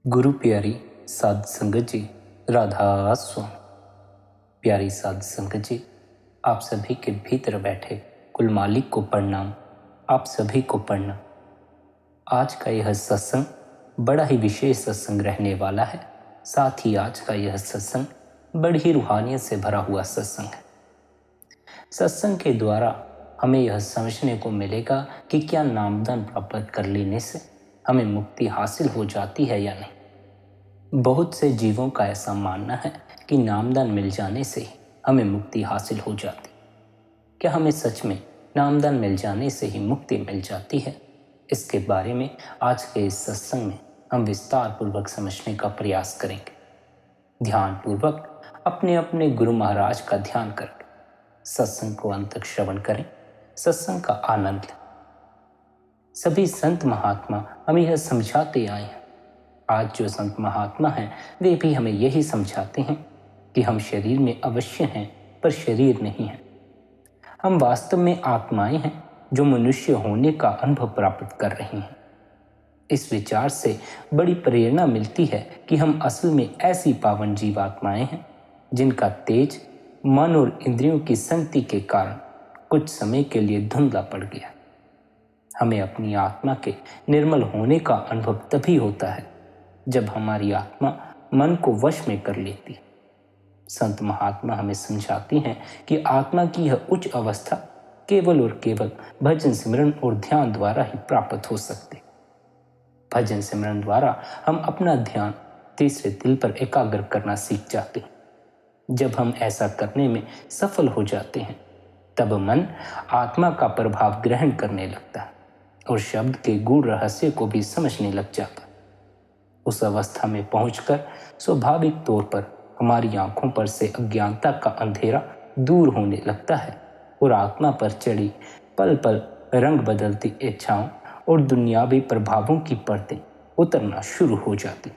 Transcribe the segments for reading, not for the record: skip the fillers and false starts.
गुरु प्यारी साध संगत जी, राधा स्वामी। प्यारी साध संगत जी, आप सभी के भीतर बैठे कुल मालिक को प्रणाम। आप सभी को प्रणाम। आज का यह सत्संग बड़ा ही विशेष सत्संग रहने वाला है। साथ ही आज का यह सत्संग बड़ी ही रूहानियत से भरा हुआ सत्संग है। सत्संग के द्वारा हमें यह समझने को मिलेगा कि क्या नामदान प्राप्त कर लेने से हमें मुक्ति हासिल हो जाती है या नहीं। बहुत से जीवों का ऐसा मानना है कि नामदान मिल जाने से ही हमें मुक्ति हासिल हो जाती। क्या हमें सच में नामदान मिल जाने से ही मुक्ति मिल जाती है? इसके बारे में आज के इस सत्संग में हम विस्तार पूर्वक समझने का प्रयास करेंगे। ध्यान पूर्वक अपने अपने गुरु महाराज का ध्यान करके सत्संग को अंत तक श्रवण करें, सत्संग का आनंद लें। सभी संत महात्मा हमें यह समझाते आए हैं। आज जो संत महात्मा हैं वे भी हमें यही समझाते हैं कि हम शरीर में अवश्य हैं पर शरीर नहीं हैं। हम वास्तव में आत्माएं हैं जो मनुष्य होने का अनुभव प्राप्त कर रही हैं। इस विचार से बड़ी प्रेरणा मिलती है कि हम असल में ऐसी पावन जीवात्माएं हैं जिनका तेज मन और इंद्रियों की संगति के कारण कुछ समय के लिए धुंधला पड़ गया। हमें अपनी आत्मा के निर्मल होने का अनुभव तभी होता है जब हमारी आत्मा मन को वश में कर लेती है। संत महात्मा हमें समझाती हैं कि आत्मा की यह उच्च अवस्था केवल और केवल भजन सिमरन और ध्यान द्वारा ही प्राप्त हो सकती। भजन सिमरन द्वारा हम अपना ध्यान तीसरे दिल पर एकाग्र करना सीख जाते हैं। जब हम ऐसा करने में सफल हो जाते हैं तब मन आत्मा का प्रभाव ग्रहण करने लगता है और शब्द के गूढ़ रहस्य को भी समझने लग जाता है। उस अवस्था में पहुंचकर स्वाभाविक तौर पर हमारी आंखों पर से अज्ञानता का अंधेरा दूर होने लगता है और आत्मा पर चढ़ी पल पल रंग बदलती इच्छाओं और दुनियावी प्रभावों की परतें उतरना शुरू हो जाती।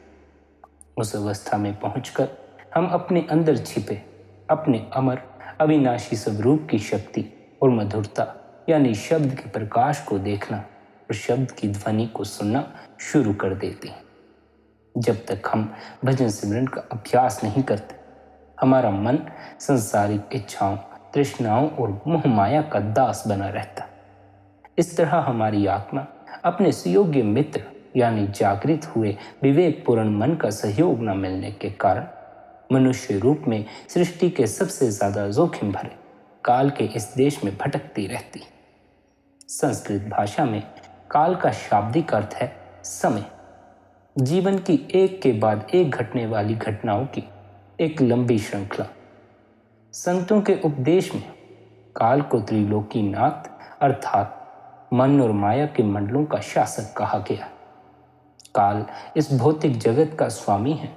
उस अवस्था में पहुंचकर हम अपने अंदर छिपे अपने अमर अविनाशी स्वरूप की शक्ति और मधुरता यानी शब्द के प्रकाश को देखना और शब्द की ध्वनि को सुनना शुरू कर देते हैं। जब तक हम भजन सिमरन का अभ्यास नहीं करते, हमारा मन संसारिक इच्छाओं, तृष्णाओं और मोह माया का दास बना रहता। इस तरह हमारी आत्मा अपने सुयोग्य मित्र यानी जागृत हुए विवेकपूर्ण मन का सहयोग न मिलने के कारण मनुष्य रूप में सृष्टि के सबसे ज्यादा जोखिम भरे काल के इस देश में भटकती रहती। संस्कृत भाषा में काल का शाब्दिक अर्थ है समय। जीवन की एक के बाद एक घटने वाली घटनाओं की एक लंबी श्रृंखला। संतों के उपदेश में काल को त्रिलोकीनाथ अर्थात मन और माया के मंडलों का शासक कहा गया। काल इस भौतिक जगत का स्वामी है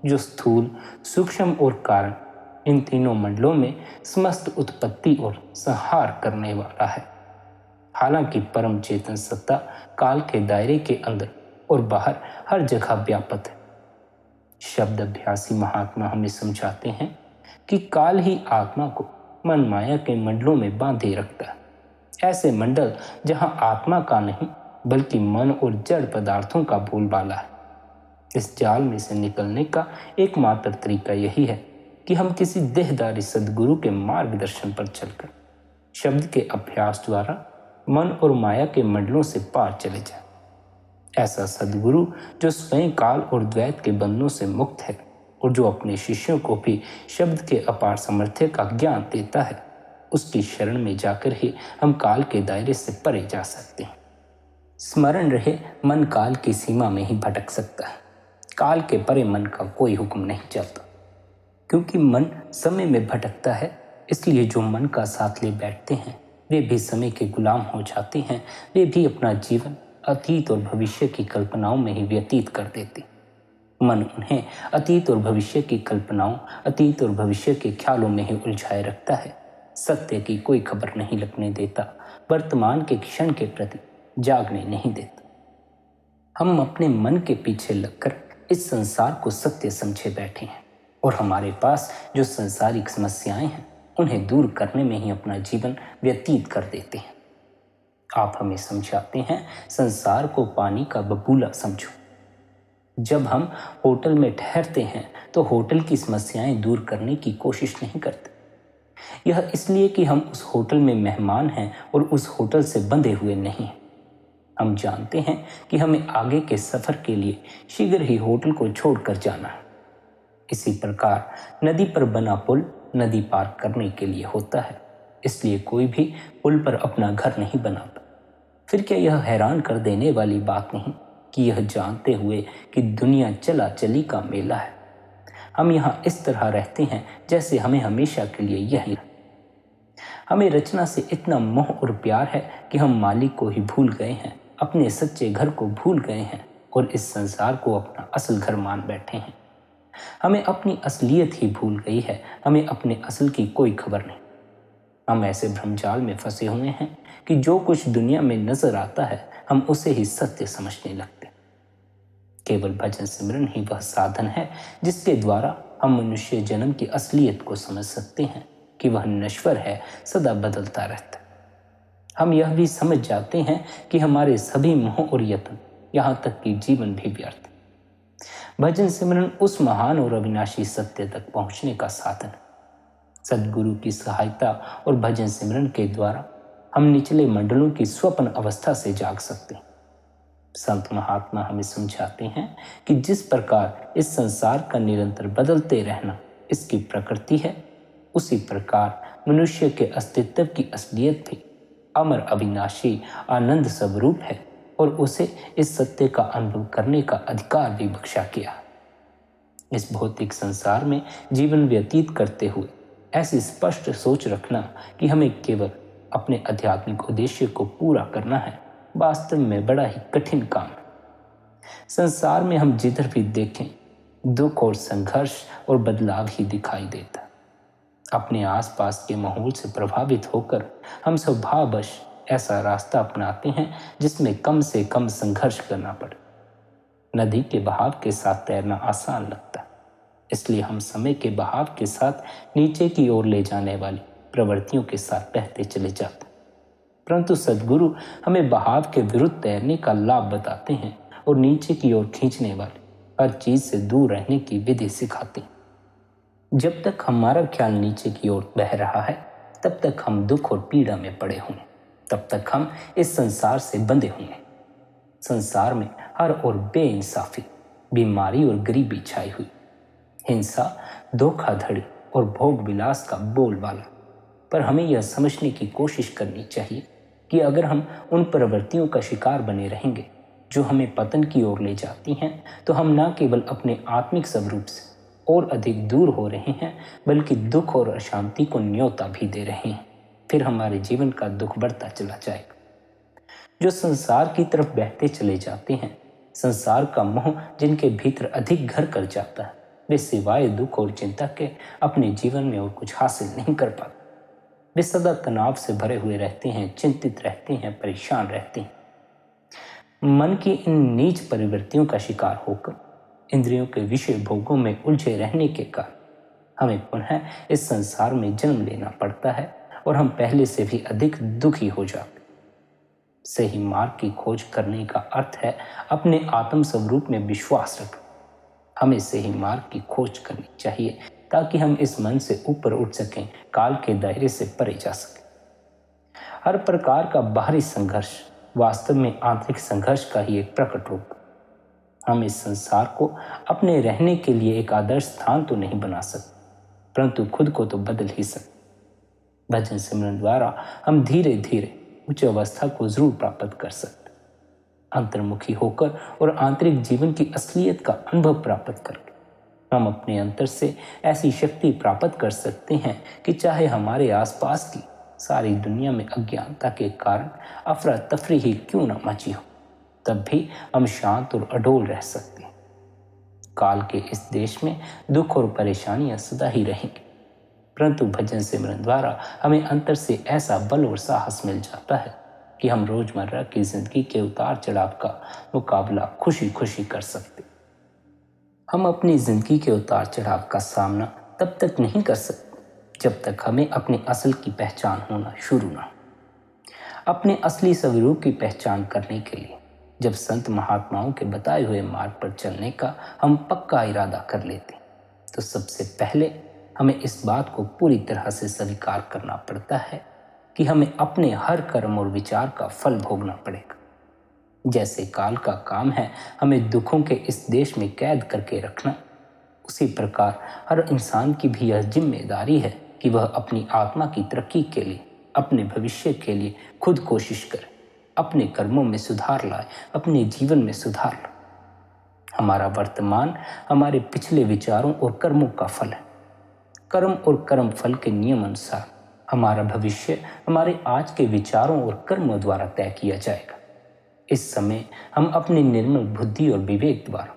जो स्थूल, सूक्ष्म और कारण इन तीनों मंडलों में समस्त उत्पत्ति और संहार करने वाला है। हालांकि परम चेतन सत्ता काल के दायरे के अंदर और बाहर हर जगह व्याप्त है। शब्द अभ्यासी महात्मा हमें समझाते हैं कि काल ही आत्मा को मन माया के मंडलों में बांधे रखता है। ऐसे मंडल जहां आत्मा का नहीं बल्कि मन और जड़ पदार्थों का बोलबाला है। इस जाल में से निकलने का एकमात्र तरीका यही है कि हम किसी देहधारी सद्गुरु के मार्गदर्शन पर चलकर शब्द के अभ्यास द्वारा मन और माया के मंडलों से पार चले जाए। ऐसा सद्गुरु जो स्वयं काल और द्वैत के बंधनों से मुक्त है और जो अपने शिष्यों को भी शब्द के अपार सामर्थ्य का ज्ञान देता है, उसकी शरण में जाकर ही हम काल के दायरे से परे जा सकते हैं। स्मरण रहे, मन काल की सीमा में ही भटक सकता है। काल के परे मन का कोई हुक्म नहीं चलता। क्योंकि मन समय में भटकता है, इसलिए जो मन का साथ ले बैठते हैं वे भी समय के गुलाम हो जाते हैं। वे भी अपना जीवन अतीत और भविष्य की कल्पनाओं में ही व्यतीत कर देते। मन उन्हें अतीत और भविष्य की कल्पनाओं, अतीत और भविष्य के ख्यालों में ही उलझाए रखता है। सत्य की कोई खबर नहीं लगने देता, वर्तमान के क्षण के प्रति जागने नहीं देता। हम अपने मन के पीछे लगकर इस संसार को सत्य समझे बैठे हैं और हमारे पास जो संसारिक समस्याएं हैं उन्हें दूर करने में ही अपना जीवन व्यतीत कर देते हैं। आप हमें समझाते हैं संसार को पानी का बबूला समझो। जब हम होटल में ठहरते हैं तो होटल की समस्याएं दूर करने की कोशिश नहीं करते। यह इसलिए कि हम उस होटल में मेहमान हैं और उस होटल से बंधे हुए नहीं हैं। हम जानते हैं कि हमें आगे के सफर के लिए शीघ्र ही होटल को छोड़कर जाना है। इसी प्रकार नदी पर बना पुल नदी पार करने के लिए होता है, इसलिए कोई भी पुल पर अपना घर नहीं बनाता। फिर क्या यह हैरान कर देने वाली बात नहीं कि यह जानते हुए कि दुनिया चला चली का मेला है, हम यहाँ इस तरह रहते हैं जैसे हमें हमेशा के लिए यही। हमें रचना से इतना मोह और प्यार है कि हम मालिक को ही भूल गए हैं, अपने सच्चे घर को भूल गए हैं और इस संसार को अपना असल घर मान बैठे हैं। हमें अपनी असलियत ही भूल गई है, हमें अपने असल की कोई खबर नहीं। हम ऐसे भ्रमजाल में फंसे हुए हैं कि जो कुछ दुनिया में नजर आता है हम उसे ही सत्य समझने लगते। केवल भजन सिमरन ही वह साधन है जिसके द्वारा हम मनुष्य जन्म की असलियत को समझ सकते हैं कि वह नश्वर है, सदा बदलता रहता है। हम यह भी समझ जाते हैं कि हमारे सभी मोह और यत्न, यहाँ तक कि जीवन भी व्यर्थ है। भजन सिमरन उस महान और अविनाशी सत्य तक पहुंचने का साधन है। सद्गुरु की सहायता और भजन सिमरन के द्वारा हम निचले मंडलों की स्वप्न अवस्था से जाग सकते हैं। संत महात्मा हमें समझाते हैं कि जिस प्रकार इस संसार का निरंतर बदलते रहना इसकी प्रकृति है, उसी प्रकार मनुष्य के अस्तित्व की असलियत भी अमर अविनाशी आनंद स्वरूप है और उसे इस सत्य का अनुभव करने का अधिकार भी बख्शा किया। इस भौतिक संसार में जीवन व्यतीत करते हुए ऐसी स्पष्ट सोच रखना कि हमें केवल अपने आध्यात्मिक उद्देश्य को पूरा करना है, वास्तव में बड़ा ही कठिन काम है। संसार में हम जिधर भी देखें दुख और संघर्ष और बदलाव ही दिखाई देता। अपने आसपास के माहौल से प्रभावित होकर हम स्वभाववश ऐसा रास्ता अपनाते हैं जिसमें कम से कम संघर्ष करना पड़े। नदी के बहाव के साथ तैरना आसान लगता है, इसलिए हम समय के बहाव के साथ नीचे की ओर ले जाने वाली प्रवृत्तियों के साथ बहते चले जाते। परंतु सद्गुरु हमें बहाव के विरुद्ध तैरने का लाभ बताते हैं और नीचे की ओर खींचने वाली हर चीज से दूर रहने की विधि सिखाते हैं। जब तक हमारा ख्याल नीचे की ओर बह रहा है तब तक हम दुख और पीड़ा में पड़े हुए, तब तक हम इस संसार से बंधे हुए। संसार में हर ओर बेइंसाफी, बीमारी और गरीबी छाई हुई, हिंसा, धोखाधड़ी और भोग विलास का बोलबाला। पर हमें यह समझने की कोशिश करनी चाहिए कि अगर हम उन प्रवृत्तियों का शिकार बने रहेंगे जो हमें पतन की ओर ले जाती हैं, तो हम न केवल अपने आत्मिक स्वरूप से और अधिक दूर हो रहे हैं, बल्कि दुख और अशांति को न्योता भी दे रहे हैं। फिर हमारे जीवन का दुख बढ़ता चला जाएगा। जो संसार की तरफ बहते चले जाते हैं, संसार का मोह जिनके भीतर अधिक घर कर जाता है, वे सिवाय दुख और चिंता के अपने जीवन में और कुछ हासिल नहीं कर पाते। वे सदा तनाव से भरे हुए रहते हैं, चिंतित रहते हैं, परेशान रहते हैं। मन की इन नीच प्रवृत्तियों का शिकार होकर इंद्रियों के विषय भोगों में उलझे रहने के कारण हमें पुनः इस संसार में जन्म लेना पड़ता है और हम पहले से भी अधिक दुखी हो जाते। सही मार्ग की खोज करने का अर्थ है अपने आत्म स्वरूप में विश्वास रखना। हमें सही मार्ग की खोज करनी चाहिए ताकि हम इस मन से ऊपर उठ सकें, काल के दायरे से परे जा सकें। हर प्रकार का बाहरी संघर्ष वास्तव में आंतरिक संघर्ष का ही एक प्रकट रूप। हम इस संसार को अपने रहने के लिए एक आदर्श स्थान तो नहीं बना सकते, परंतु खुद को तो बदल ही सकते। भजन सिमरन द्वारा हम धीरे धीरे उच्च अवस्था को जरूर प्राप्त कर सकते। अंतर्मुखी होकर और आंतरिक जीवन की असलियत का अनुभव प्राप्त करके हम अपने अंतर से ऐसी शक्ति प्राप्त कर सकते हैं कि चाहे हमारे आसपास की सारी दुनिया में अज्ञानता के कारण अफरा तफरी ही क्यों न मची हो, तब भी हम शांत और अडोल रह सकते हैं। काल के इस देश में दुख और परेशानियां सदा ही रहेंगी, परंतु भजन सिमरन द्वारा हमें अंतर से ऐसा बल और साहस मिल जाता है कि हम रोजमर्रा की जिंदगी के उतार चढ़ाव का मुकाबला खुशी खुशी कर सकते। हम अपनी जिंदगी के उतार चढ़ाव का सामना तब तक नहीं कर सकते जब तक हमें अपने असल की पहचान होना शुरू ना हो। अपने असली स्वरूप की पहचान करने के लिए जब संत महात्माओं के बताए हुए मार्ग पर चलने का हम पक्का इरादा कर लेते हैं, तो सबसे पहले हमें इस बात को पूरी तरह से स्वीकार करना पड़ता है कि हमें अपने हर कर्म और विचार का फल भोगना पड़ेगा। जैसे काल का काम है हमें दुखों के इस देश में कैद करके रखना, उसी प्रकार हर इंसान की भी यह जिम्मेदारी है कि वह अपनी आत्मा की तरक्की के लिए, अपने भविष्य के लिए खुद कोशिश करे, अपने कर्मों में सुधार लाए, अपने जीवन में सुधार लाए। हमारा वर्तमान हमारे पिछले विचारों और कर्मों का फल है। कर्म और कर्म फल के नियम अनुसार हमारा भविष्य हमारे आज के विचारों और कर्मों द्वारा तय किया जाएगा। इस समय हम अपनी निर्मल बुद्धि और विवेक द्वारा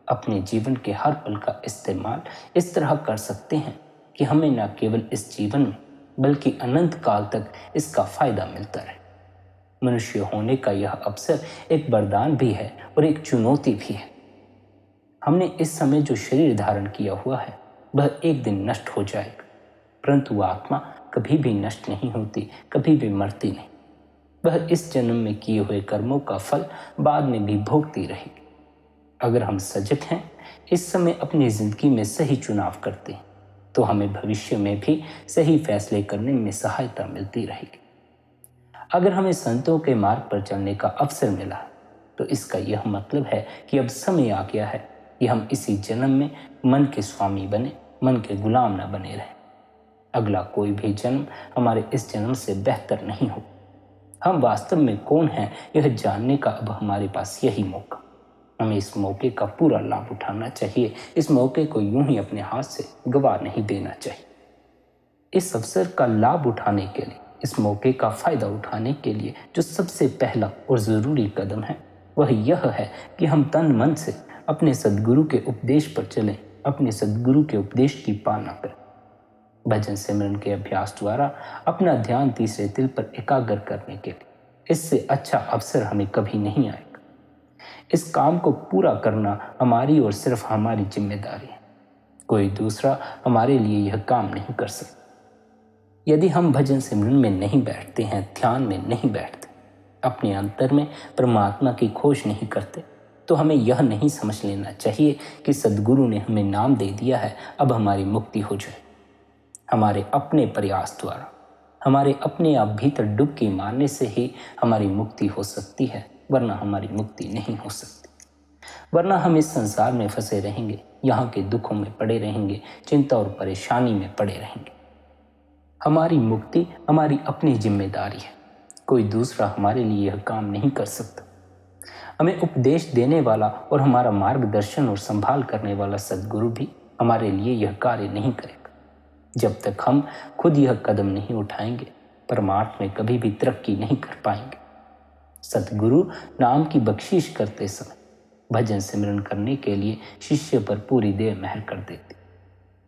अपने जीवन के हर पल का इस्तेमाल इस तरह कर सकते हैं कि हमें न केवल इस जीवन में बल्कि अनंत काल तक इसका फायदा मिलता रहे। मनुष्य होने का यह अवसर एक वरदान भी है और एक चुनौती भी है। हमने इस समय जो शरीर धारण किया हुआ है वह एक दिन नष्ट हो जाएगा, परंतु आत्मा कभी भी नष्ट नहीं होती, कभी भी मरती नहीं। वह इस जन्म में किए हुए कर्मों का फल बाद में भी भोगती रहेगी। अगर हम सजग हैं, इस समय अपनी जिंदगी में सही चुनाव करते हैं, तो हमें भविष्य में भी सही फैसले करने में सहायता मिलती रहेगी। अगर हमें संतों के मार्ग पर चलने का अवसर मिला तो इसका यह मतलब है कि अब समय आ गया है कि हम इसी जन्म में मन के स्वामी बने, मन के गुलाम न बने रहें। अगला कोई भी जन्म हमारे इस जन्म से बेहतर नहीं हो। हम वास्तव में कौन हैं यह जानने का अब हमारे पास यही मौका। हमें इस मौके का पूरा लाभ उठाना चाहिए। इस मौके को यूं ही अपने हाथ से गवा नहीं देना चाहिए। इस अवसर का लाभ उठाने के लिए, इस मौके का फायदा उठाने के लिए जो सबसे पहला और जरूरी कदम है वह यह है कि हम तन मन से अपने सद्गुरु के उपदेश पर चलें, अपने सद्गुरु के उपदेश की पालना करें। भजन सिमरन के अभ्यास द्वारा अपना ध्यान तीसरे तिल पर एकाग्र करने के लिए इससे अच्छा अवसर हमें कभी नहीं आएगा। इस काम को पूरा करना हमारी और सिर्फ हमारी जिम्मेदारी है। कोई दूसरा हमारे लिए यह काम नहीं कर सकता। यदि हम भजन सिमरन में नहीं बैठते हैं, ध्यान में नहीं बैठते, अपने अंतर में परमात्मा की खोज नहीं करते, तो हमें यह नहीं समझ लेना चाहिए कि सद्गुरु ने हमें नाम दे दिया है, अब हमारी मुक्ति हो जाए। हमारे अपने प्रयास द्वारा, हमारे अपने आप भीतर डुबकी मारने से ही हमारी मुक्ति हो सकती है, वरना हमारी मुक्ति नहीं हो सकती। वरना हम इस संसार में फंसे रहेंगे, यहाँ के दुखों में पड़े रहेंगे, चिंता और परेशानी में पड़े रहेंगे। हमारी मुक्ति हमारी अपनी जिम्मेदारी है। कोई दूसरा हमारे लिए यह काम नहीं कर सकता। हमें उपदेश देने वाला और हमारा मार्गदर्शन और संभाल करने वाला सद्गुरु भी हमारे लिए यह कार्य नहीं करेगा। जब तक हम खुद यह कदम नहीं उठाएंगे, परमार्थ में कभी भी तरक्की नहीं कर पाएंगे। सतगुरु नाम की बख्शीश करते समय भजन सिमरन करने के लिए शिष्य पर पूरी देह मेहर कर देते।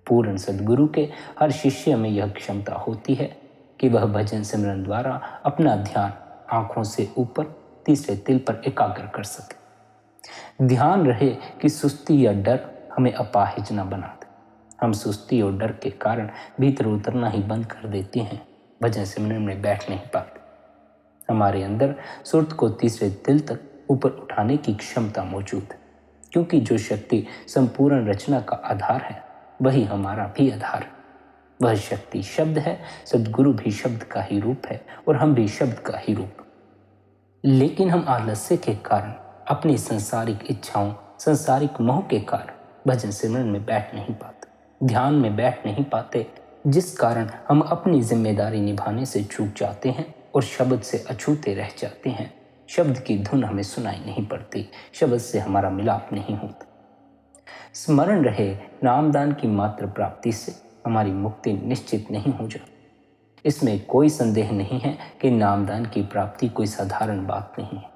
पूर्ण सद्गुरु के हर शिष्य में यह क्षमता होती है कि वह भजन सिमरन द्वारा अपना ध्यान आंखों से ऊपर तीसरे तिल पर एकाग्र कर सके। ध्यान रहे कि सुस्ती या डर हमें अपाहिज न बना दे। हम सुस्ती और डर के कारण भीतर उतरना ही बंद कर देते हैं, भजन सिमरन में बैठ नहीं पाते। हमारे अंदर सुरत को तीसरे तिल तक ऊपर उठाने की क्षमता मौजूद है, क्योंकि जो शक्ति संपूर्ण रचना का आधार है वही हमारा भी आधार है। वह शक्ति शब्द है, सद्गुरु भी शब्द का ही रूप है और हम भी शब्द का ही रूप। लेकिन हम आलस्य के कारण, अपनी संसारिक इच्छाओं, संसारिक मोह के कारण भजन सिमरन में बैठ नहीं पाते, ध्यान में बैठ नहीं पाते, जिस कारण हम अपनी जिम्मेदारी निभाने से चूक जाते हैं और शब्द से अछूते रह जाते हैं। शब्द की धुन हमें सुनाई नहीं पड़ती, शब्द से हमारा मिलाप नहीं होता। स्मरण रहे, नामदान की मात्र प्राप्ति से हमारी मुक्ति निश्चित नहीं हो जाती। इसमें कोई संदेह नहीं है कि नामदान की प्राप्ति कोई साधारण बात नहीं है।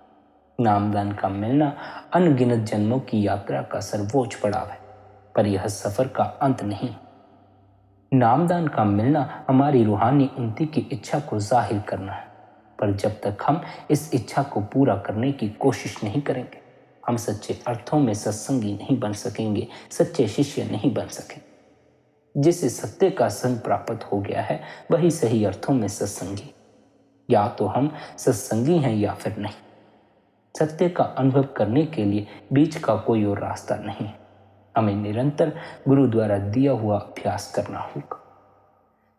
नामदान का मिलना अनगिनत जन्मों की यात्रा का सर्वोच्च पड़ाव है, पर यह सफर का अंत नहीं। नामदान का मिलना हमारी रूहानी उन्नति की इच्छा को जाहिर करना है, पर जब तक हम इस इच्छा को पूरा करने की कोशिश नहीं करेंगे, हम सच्चे अर्थों में सत्संगी नहीं बन सकेंगे, सच्चे शिष्य नहीं बन सकेंगे। जिसे सत्य का संग प्राप्त हो गया है वही सही अर्थों में सत्संगी। या तो हम सत्संगी हैं या फिर नहीं। सत्य का अनुभव करने के लिए बीच का कोई और रास्ता नहीं। हमें निरंतर गुरु द्वारा दिया हुआ अभ्यास करना होगा।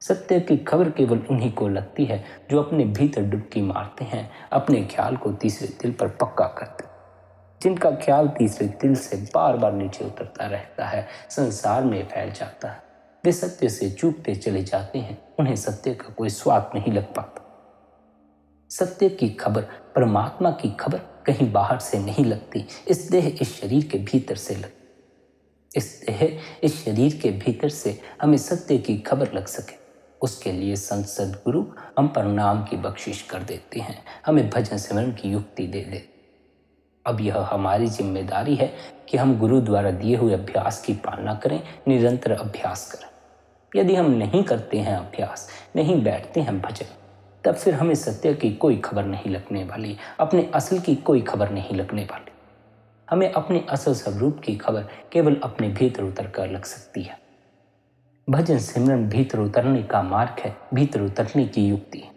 सत्य की खबर केवल उन्हीं को लगती है जो अपने भीतर डुबकी मारते हैं, अपने ख्याल को तीसरे दिल पर पक्का करते हैं। जिनका ख्याल तीसरे दिल से बार बार नीचे उतरता रहता है, संसार में फैल जाता है, वे सत्य से चूकते चले जाते हैं। उन्हें सत्य का कोई स्वाद नहीं लग पाता। सत्य की खबर, परमात्मा की खबर कहीं बाहर से नहीं लगती, इस देह इस शरीर के भीतर से लगती। इस देह इस शरीर के भीतर से हमें सत्य की खबर लग सके, उसके लिए संत सद्गुरु हम पर नाम की बख्शिश कर देते हैं, हमें भजन सिमरन की युक्ति दे देते। अब यह हमारी जिम्मेदारी है कि हम गुरु द्वारा दिए हुए अभ्यास की पालना करें, निरंतर अभ्यास करें। यदि हम नहीं करते हैं अभ्यास, नहीं बैठते हैं भजन, तब फिर हमें सत्य की कोई खबर नहीं लगने वाली, अपने असल की कोई खबर नहीं लगने वाली। हमें अपने असल स्वरूप की खबर केवल अपने भीतर उतर कर लग सकती है। भजन सिमरन भीतर उतरने का मार्ग है, भीतर उतरने की युक्ति है।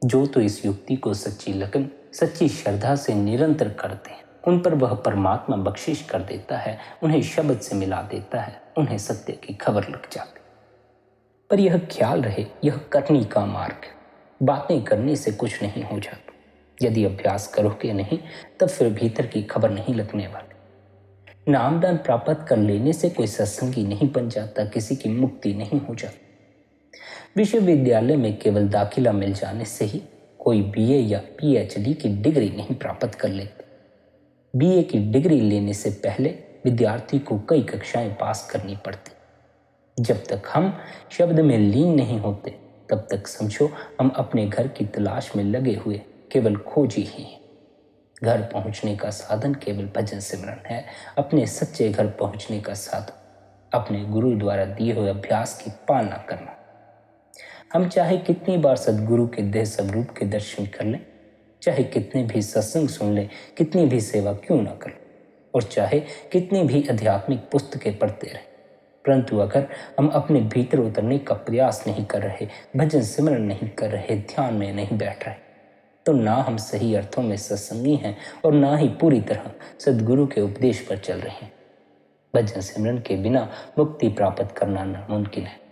जो तो इस युक्ति को सच्ची लगन, सच्ची श्रद्धा से निरंतर करते हैं, उन पर वह परमात्मा बख्शिश कर देता है, उन्हें शब्द से मिला देता है, उन्हें सत्य की खबर लग जाती। पर यह ख्याल रहे, यह करनी का मार्ग है। बातें करने से कुछ नहीं हो जाता। यदि अभ्यास करोगे नहीं, तब फिर भीतर की खबर नहीं लगने वाली। नामदान प्राप्त कर लेने से कोई सत्संगी नहीं बन जाता, किसी की मुक्ति नहीं हो जाती। विश्वविद्यालय में केवल दाखिला मिल जाने से ही कोई बीए या पीएचडी की डिग्री नहीं प्राप्त कर लेता। बीए की डिग्री लेने से पहले विद्यार्थी को कई कक्षाएं पास करनी पड़ती। जब तक हम शब्द में लीन नहीं होते, तब तक समझो हम अपने घर की तलाश में लगे हुए केवल खोजी ही हैं। घर पहुंचने का साधन केवल भजन सिमरन है। अपने सच्चे घर पहुंचने का साधन अपने गुरु द्वारा दिए हुए अभ्यास की पालना करना। हम चाहे कितनी बार सद्गुरु के देह स्वरूप के दर्शन कर लें, चाहे कितने भी सत्संग सुन लें, कितनी भी सेवा क्यों न करें, और चाहे कितनी भी आध्यात्मिक पुस्तकें पढ़ते रहें, परंतु अगर हम अपने भीतर उतरने का प्रयास नहीं कर रहे, भजन सिमरन नहीं कर रहे, ध्यान में नहीं बैठ रहे, तो ना हम सही अर्थों में सत्संगी हैं और ना ही पूरी तरह सद्गुरु के उपदेश पर चल रहे हैं। भजन सिमरन के बिना मुक्ति प्राप्त करना नामुमकिन है।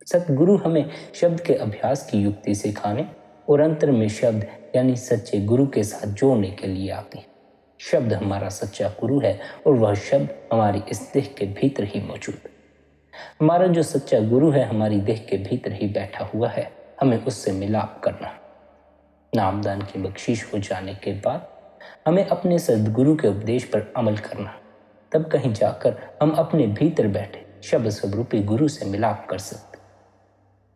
सद्गुरु हमें शब्द के अभ्यास की युक्ति सिखाने और अंतर में शब्द यानी सच्चे गुरु के साथ जोड़ने के लिए आते हैं। शब्द हमारा सच्चा गुरु है और वह शब्द हमारी इस देह के भीतर ही मौजूद है। हमारा जो सच्चा गुरु है हमारी देह के भीतर ही बैठा हुआ है, हमें उससे मिलाप करना। नामदान की बख्शीश हो जाने के बाद हमें अपने सद्गुरु के उपदेश पर अमल करना। तब कहीं जाकर हम अपने भीतर बैठे शब्द स्वरूपी गुरु से मिलाप कर सकते।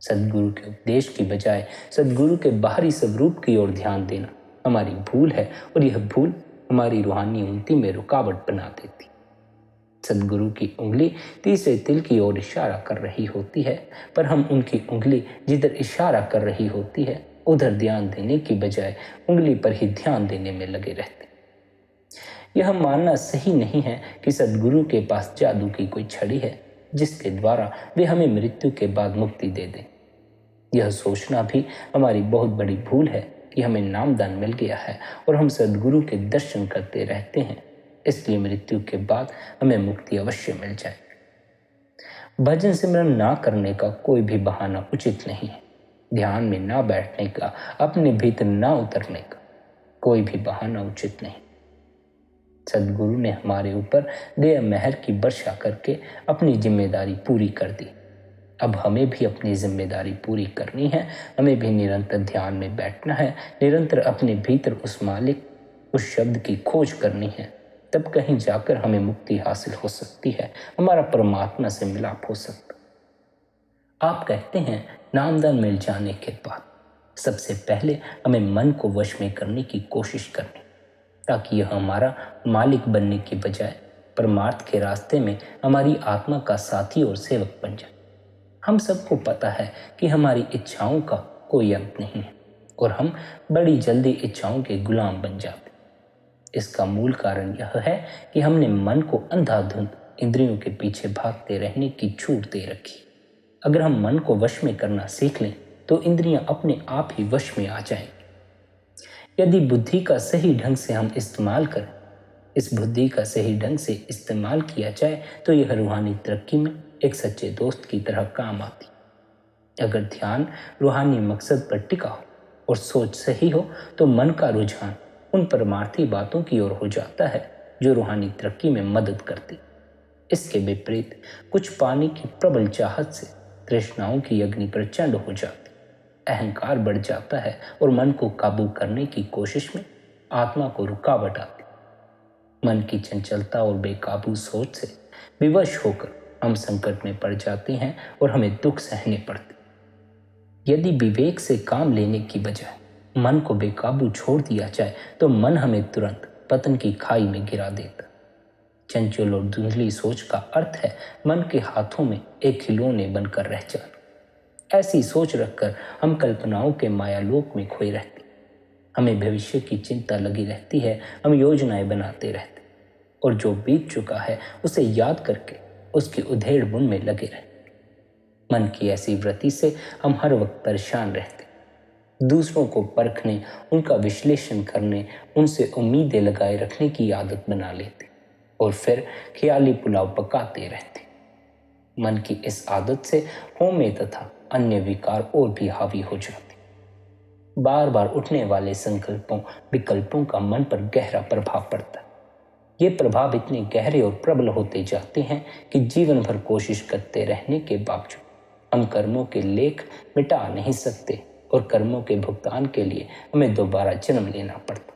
सद्गुरु के उपदेश की बजाय सद्गुरु के बाहरी स्वरूप की ओर ध्यान देना हमारी भूल है, और यह भूल हमारी रूहानी उन्नति में रुकावट बना देती। सद्गुरु की उंगली तीसरे तिल की ओर इशारा कर रही होती है, पर हम उनकी उंगली जिधर इशारा कर रही होती है उधर ध्यान देने की बजाय उंगली पर ही ध्यान देने में लगे रहते। यह मानना सही नहीं है कि सद्गुरु के पास जादू की कोई छड़ी है जिसके द्वारा वे हमें मृत्यु के बाद मुक्ति दे दें। यह सोचना भी हमारी बहुत बड़ी भूल है कि हमें नामदान मिल गया है और हम सद्गुरु के दर्शन करते रहते हैं, इसलिए मृत्यु के बाद हमें मुक्ति अवश्य मिल जाए। भजन सिमरन ना करने का कोई भी बहाना उचित नहीं है। ध्यान में ना बैठने का, अपने भीतर ना उतरने का कोई भी बहाना उचित नहीं। सद्गुरु ने हमारे ऊपर दया मेहर की वर्षा करके अपनी जिम्मेदारी पूरी कर दी। अब हमें भी अपनी जिम्मेदारी पूरी करनी है। हमें भी निरंतर ध्यान में बैठना है, निरंतर अपने भीतर उस मालिक, उस शब्द की खोज करनी है। तब कहीं जाकर हमें मुक्ति हासिल हो सकती है, हमारा परमात्मा से मिलाप हो सकता। आप कहते हैं नामदान मिल जाने के बाद सबसे पहले हमें मन को वश में करने की कोशिश करनी, ताकि यह हमारा मालिक बनने के बजाय परमार्थ के रास्ते में हमारी आत्मा का साथी और सेवक बन जाए। हम सबको पता है कि हमारी इच्छाओं का कोई अंत नहीं है और हम बड़ी जल्दी इच्छाओं के गुलाम बन जाते। इसका मूल कारण यह है कि हमने मन को अंधाधुंध इंद्रियों के पीछे भागते रहने की छूट दे रखी। अगर हम मन को वश में करना सीख लें तो इंद्रियां अपने आप ही वश में आ जाएंगी। यदि बुद्धि का सही ढंग से हम इस्तेमाल करें, इस बुद्धि का सही ढंग से इस्तेमाल किया जाए तो यह रूहानी तरक्की में एक सच्चे दोस्त की तरह काम आती। अगर ध्यान रूहानी मकसद पर टिका हो और सोच सही हो तो मन का रुझान उन परमार्थी बातों की ओर हो जाता है जो रूहानी तरक्की में मदद करती। इसके विपरीत कुछ पाने की प्रबल चाहत से तृष्णाओं की अग्नि प्रचंड हो जाती, अहंकार बढ़ जाता है और मन को काबू करने की कोशिश में आत्मा को रुकावट आती। मन की चंचलता और बेकाबू सोच से विवश होकर हम संकट में पड़ जाते हैं और हमें दुख सहने पड़ते। यदि विवेक से काम लेने की बजाय मन को बेकाबू छोड़ दिया जाए तो मन हमें तुरंत पतन की खाई में गिरा देता। चंचल और धुंधली सोच का अर्थ है मन के हाथों में एक खिलौने बनकर रह जाना। ऐसी सोच रखकर हम कल्पनाओं के मायालोक में खोए रहते। हमें भविष्य की चिंता लगी रहती है, हम योजनाएं बनाते रहते और जो बीत चुका है उसे याद करके उसकी उधेड़ बुन में लगे रहते। मन की ऐसी वृत्ति से हम हर वक्त परेशान रहते, दूसरों को परखने, उनका विश्लेषण करने, उनसे उम्मीदें लगाए रखने की आदत बना लेते और फिर ख्याली पुलाव पकाते रहते। मन की इस आदत से होमे तथा अन्य विकार और भी हावी हो जाते। बार बार उठने वाले संकल्पों विकल्पों का मन पर गहरा प्रभाव पड़ता है। ये प्रभाव इतने गहरे और प्रबल होते जाते हैं कि जीवन भर कोशिश करते रहने के बावजूद हम कर्मों के लेख मिटा नहीं सकते और कर्मों के भुगतान के लिए हमें दोबारा जन्म लेना पड़ता।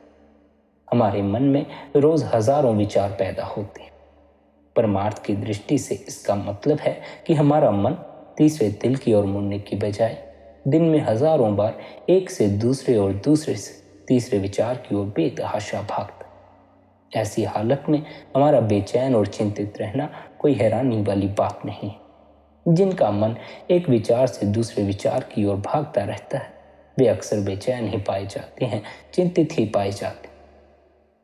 हमारे मन में रोज हजारों विचार पैदा होते हैं। परमार्थ की दृष्टि से इसका मतलब है कि हमारा मन तीसरे तिल की ओर मुड़ने की बजाय दिन में हजारों बार एक से दूसरे और दूसरे से तीसरे विचार की ओर बेतहाशा भागता। ऐसी हालत में हमारा बेचैन और चिंतित रहना कोई हैरानी वाली बात नहीं है। जिनका मन एक विचार से दूसरे विचार की ओर भागता रहता है वे अक्सर बेचैन ही पाए जाते हैं, चिंतित ही पाए जाते हैं।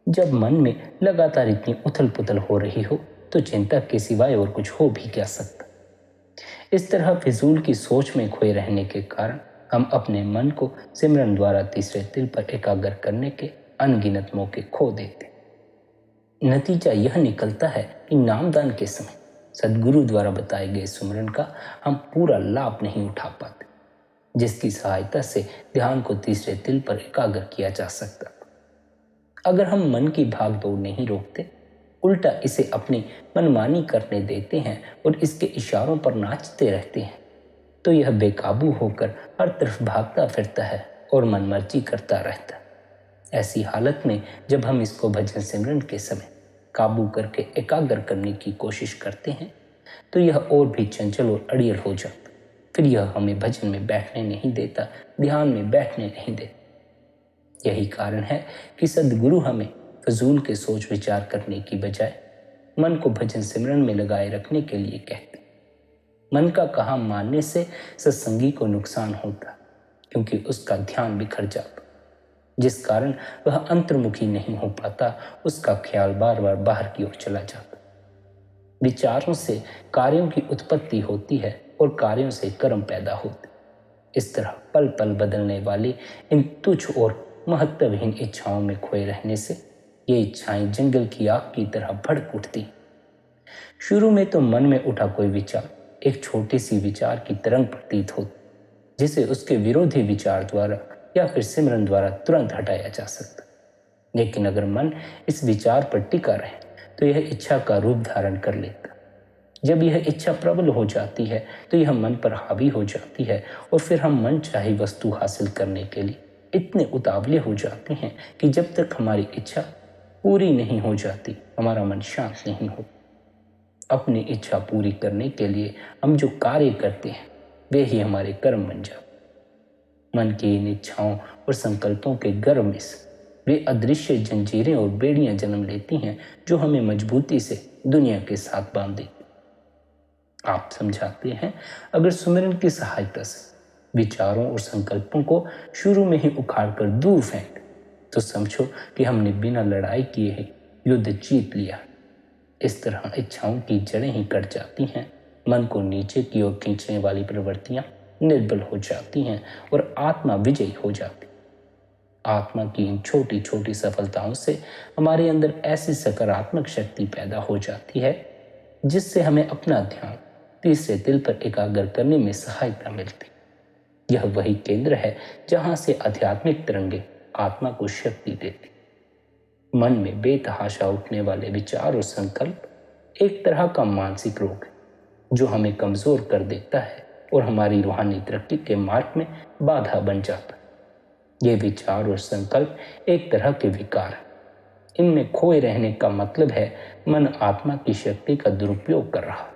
जब मन में लगातार इतनी उथल पुथल हो रही हो तो चिंता के सिवाय और कुछ हो भी क्या सकता। इस तरह फिजूल की सोच में खोए रहने के कारण हम अपने मन को सिमरन द्वारा तीसरे तिल पर एकाग्र करने के अनगिनत मौके खो देते। नतीजा यह निकलता है कि नामदान के समय सदगुरु द्वारा बताए गए सुमरन का हम पूरा लाभ नहीं उठा पाते, जिसकी सहायता से ध्यान को तीसरे तिल पर एकाग्र किया जा सकता। अगर हम मन की भाग दौड़ नहीं रोकते, उल्टा इसे अपनी मनमानी करने देते हैं और इसके इशारों पर नाचते रहते हैं, तो यह बेकाबू होकर हर तरफ भागता फिरता है और मनमर्जी करता रहता है। ऐसी हालत में जब हम इसको भजन सिमरन के समय काबू करके एकाग्र करने की कोशिश करते हैं तो यह और भी चंचल और अड़ियल हो जाता। फिर यह हमें भजन में बैठने नहीं देता, ध्यान में बैठने नहीं देता। यही कारण है कि सदगुरु हमें फजूल के सोच विचार करने की बजाय मन को भजन सिमरन में लगाए रखने के लिए कहते। मन का कहा मानने से सत्संगी को नुकसान होता क्योंकि उसका ध्यान बिखर जाता, जिस कारण वह अंतर्मुखी नहीं हो पाता, उसका ख्याल बार बार बाहर की ओर चला जाता। विचारों से कार्यों की उत्पत्ति होती है और कार्यों से कर्म पैदा होते। इस तरह पल पल बदलने वाली इन तुच्छ और महत्वहीन इच्छाओं में खोए रहने से ये इच्छाएं जंगल की आग की तरह भड़क उठती। शुरू में तो मन में उठा कोई विचार एक छोटी सी विचार की तरंग प्रतीत होती, जिसे उसके विरोधी विचार द्वारा या फिर सिमरन द्वारा तुरंत हटाया जा सकता। लेकिन अगर मन इस विचार पर टिका रहे तो यह इच्छा का रूप धारण कर लेता। जब यह इच्छा प्रबल हो जाती है तो यह मन पर हावी हो जाती है और फिर हम मन चाही वस्तु हासिल करने के लिए इतने उतावले हो जाते हैं कि जब तक हमारी इच्छा पूरी नहीं हो जाती हमारा मन शांत नहीं हो। अपनी इच्छा पूरी करने के लिए हम जो कार्य करते हैं वे ही हमारे कर्म बन जाते। मन की इन इच्छाओं और संकल्पों के गर्भ में से वे अदृश्य जंजीरें और बेड़ियां जन्म लेती हैं जो हमें मजबूती से दुनिया के साथ बांध देती। आप समझाते हैं, अगर सुमिरन की सहायता से विचारों और संकल्पों को शुरू में ही उखाड़ कर दूर फेंक तो समझो कि हमने बिना लड़ाई किए ही युद्ध जीत लिया। इस तरह इच्छाओं की जड़ें ही कट जाती हैं, मन को नीचे की ओर खींचने वाली प्रवृत्तियां निर्बल हो जाती हैं और आत्मा विजयी हो जाती। आत्मा की इन छोटी छोटी सफलताओं से हमारे अंदर ऐसी सकारात्मक शक्ति पैदा हो जाती है जिससे हमें अपना ध्यान तीसरे दिल पर एकाग्र करने में सहायता मिलती। यह वही केंद्र है जहां से आध्यात्मिक तरंगे आत्मा को शक्ति देती। मन में बेतहाशा उठने वाले विचार और संकल्प एक तरह का मानसिक रोग है जो हमें कमजोर कर देता है और हमारी रूहानी तरक्की के मार्ग में बाधा बन जाता है। ये विचार और संकल्प एक तरह के विकार हैं। इनमें खोए रहने का मतलब है मन आत्मा की शक्ति का दुरुपयोग कर रहा।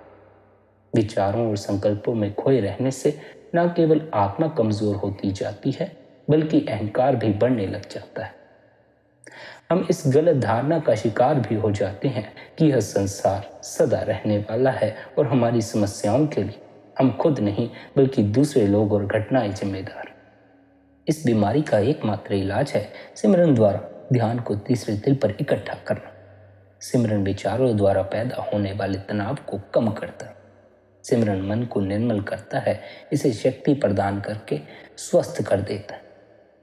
विचारों और संकल्पों में खोए रहने से न केवल आत्मा कमजोर होती जाती है बल्कि अहंकार भी बढ़ने लग जाता है। हम इस गलत धारणा का शिकार भी हो जाते हैं कि यह संसार सदा रहने वाला है और हमारी समस्याओं के लिए हम खुद नहीं बल्कि दूसरे लोग और घटनाएं जिम्मेदार। इस बीमारी का एकमात्र इलाज है सिमरन द्वारा ध्यान को तीसरे दिल पर इकट्ठा करना। सिमरन विचारों द्वारा पैदा होने वाले तनाव को कम करता है। सिमरन मन को निर्मल करता है, इसे शक्ति प्रदान करके स्वस्थ कर देता है।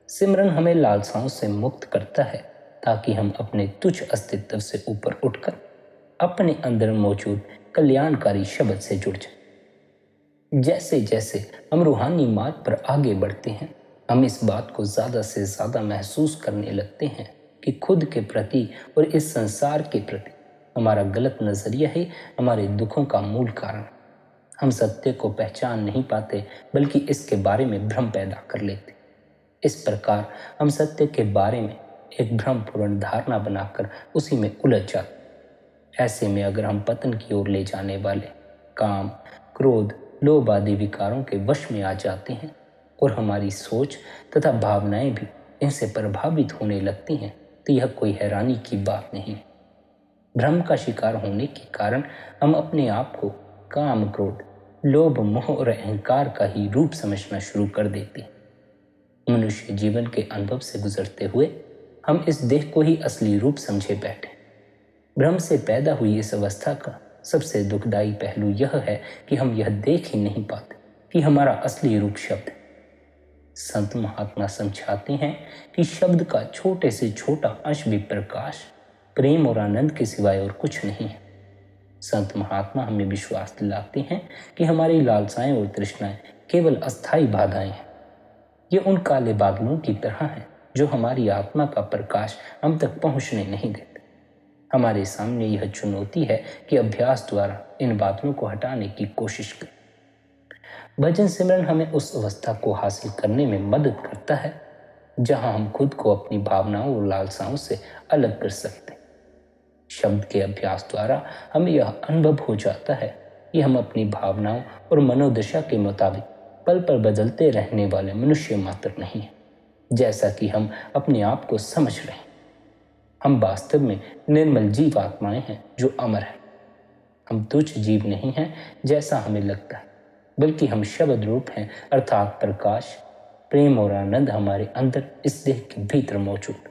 सिमरन हमें लालसाओं से मुक्त करता है ताकि हम अपने तुच्छ अस्तित्व से ऊपर उठकर अपने अंदर मौजूद कल्याणकारी शब्द से जुड़ जाए। जैसे जैसे हम रूहानी मार्ग पर आगे बढ़ते हैं हम इस बात को ज़्यादा से ज़्यादा महसूस करने लगते हैं कि खुद के प्रति और इस संसार के प्रति हमारा गलत नज़रिया ही हमारे दुखों का मूल कारण। हम सत्य को पहचान नहीं पाते बल्कि इसके बारे में भ्रम पैदा कर लेते। इस प्रकार हम सत्य के बारे में एक भ्रमपूर्ण धारणा बनाकर उसी में उलझ जाते। ऐसे में अगर हम पतन की ओर ले जाने वाले काम, क्रोध, लोभ आदि विकारों के वश में आ जाते हैं और हमारी सोच तथा भावनाएं भी इनसे प्रभावित होने लगती हैं तो यह कोई हैरानी की बात नहीं है। भ्रम का शिकार होने के कारण हम अपने आप को काम, क्रोध, लोभ, मोह और अहंकार का ही रूप समझना शुरू कर देते हैं। मनुष्य जीवन के अनुभव से गुजरते हुए हम इस देह को ही असली रूप समझे बैठे। भ्रम से पैदा हुई इस अवस्था का सबसे दुखदायी पहलू यह है कि हम यह देख ही नहीं पाते कि हमारा असली रूप शब्द है। संत महात्मा समझाते हैं कि शब्द का छोटे से छोटा अंश भी प्रकाश, प्रेम और आनंद के सिवाय और कुछ नहीं है। संत महात्मा हमें विश्वास दिलाते हैं कि हमारी लालसाएं और तृष्णाएं केवल अस्थायी बाधाएं हैं। ये उन काले बादलों की तरह हैं जो हमारी आत्मा का प्रकाश हम तक पहुंचने नहीं देते। हमारे सामने यह चुनौती है कि अभ्यास द्वारा इन बादलों को हटाने की कोशिश करें। भजन सिमरन हमें उस अवस्था को हासिल करने में मदद करता है जहां हम खुद को अपनी भावनाओं और लालसाओं से अलग कर सकते हैं। शब्द के अभ्यास द्वारा हमें यह अनुभव हो जाता है कि हम अपनी भावनाओं और मनोदशा के मुताबिक पल पर बदलते रहने वाले मनुष्य मात्र नहीं हैं, जैसा कि हम अपने आप को समझ रहे हैं। हम वास्तव में निर्मल जीव आत्माएं हैं जो अमर हैं। हम तुच्छ जीव नहीं हैं जैसा हमें लगता है, बल्कि हम शब्द रूप हैं, अर्थात प्रकाश, प्रेम और आनंद हमारे अंदर इस देह के भीतर मौजूद।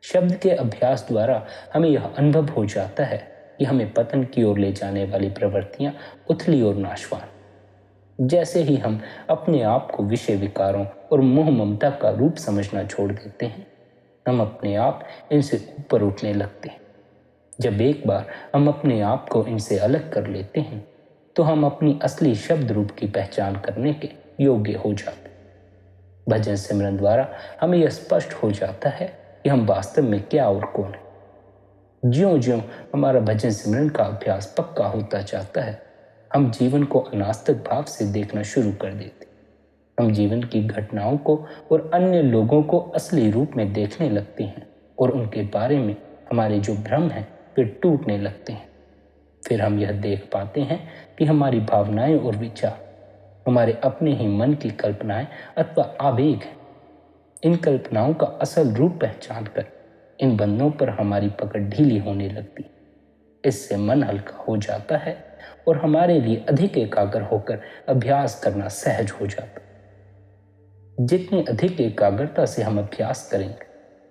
शब्द के अभ्यास द्वारा हमें यह अनुभव हो जाता है कि हमें पतन की ओर ले जाने वाली प्रवृत्तियां उथली और नाशवान। जैसे ही हम अपने आप को विषय विकारों और मोह ममता का रूप समझना छोड़ देते हैं हम अपने आप इनसे ऊपर उठने लगते हैं। जब एक बार हम अपने आप को इनसे अलग कर लेते हैं तो हम अपनी असली शब्द रूप की पहचान करने के योग्य हो जाते। भजन सिमरन द्वारा हमें यह स्पष्ट हो जाता है कि हम वास्तव में क्या और कौन है। ज्यों-ज्यों हमारा भजन सिमरन का अभ्यास पक्का होता जाता है हम जीवन को अनास्तिक भाव से देखना शुरू कर देते। हम जीवन की घटनाओं को और अन्य लोगों को असली रूप में देखने लगते हैं और उनके बारे में हमारे जो भ्रम हैं वे टूटने लगते हैं। फिर हम यह देख पाते हैं कि हमारी भावनाएं और विचार हमारे अपने ही मन की कल्पनाएं अथवा आवेग हैं। इन कल्पनाओं का असल रूप पहचान कर इन बंधनों पर हमारी पकड़ ढीली होने लगती। इससे मन हल्का हो जाता है और हमारे लिए अधिक एकाग्र होकर अभ्यास करना सहज हो जाता। जितनी अधिक एकाग्रता से हम अभ्यास करेंगे